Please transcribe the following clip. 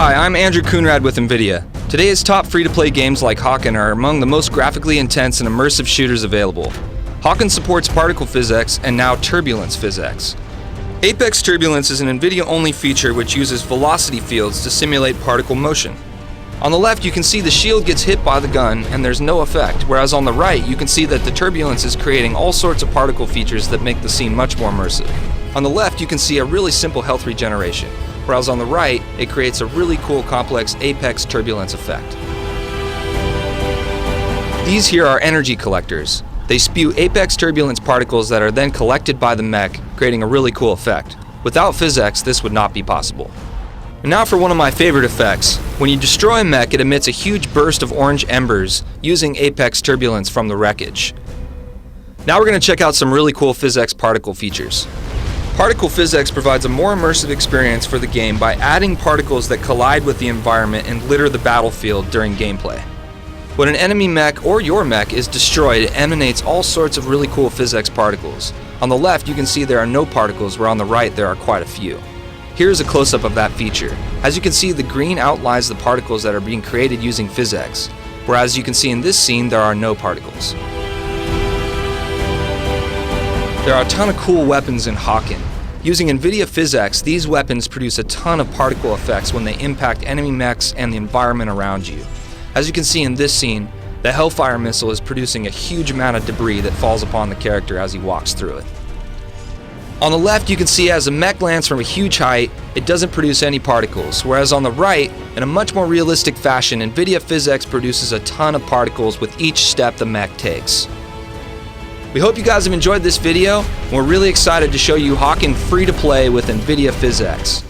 Hi, I'm Andrew Coonrad with NVIDIA. Today's top free-to-play games like Hawken are among the most graphically intense and immersive shooters available. Hawken supports particle Physx and now turbulence Physx. Apex Turbulence is an NVIDIA-only feature which uses velocity fields to simulate particle motion. On the left, you can see the shield gets hit by the gun and there's no effect, whereas on the right, you can see that the turbulence is creating all sorts of particle features that make the scene much more immersive. On the left, you can see a really simple health regeneration, whereas on the right, it creates a really cool complex Apex Turbulence effect. These here are energy collectors. They spew Apex Turbulence particles that are then collected by the mech, creating a really cool effect. Without Physx, this would not be possible. And now for one of my favorite effects. When you destroy a mech, it emits a huge burst of orange embers using Apex Turbulence from the wreckage. Now we're going to check out some really cool Physx particle features. Particle Physx provides a more immersive experience for the game by adding particles that collide with the environment and litter the battlefield during gameplay. When an enemy mech or your mech is destroyed, it emanates all sorts of really cool Physx particles. On the left, you can see there are no particles, where on the right there are quite a few. Here's a close-up of that feature. As you can see, the green outlines the particles that are being created using Physx, whereas you can see in this scene there are no particles. There are a ton of cool weapons in Hawken. Using NVIDIA Physx, these weapons produce a ton of particle effects when they impact enemy mechs and the environment around you. As you can see in this scene, the Hellfire missile is producing a huge amount of debris that falls upon the character as he walks through it. On the left, you can see as a mech lands from a huge height, it doesn't produce any particles, whereas on the right, in a much more realistic fashion, NVIDIA Physx produces a ton of particles with each step the mech takes. We hope you guys have enjoyed this video, and we're really excited to show you Hawken free to play with NVIDIA Physx.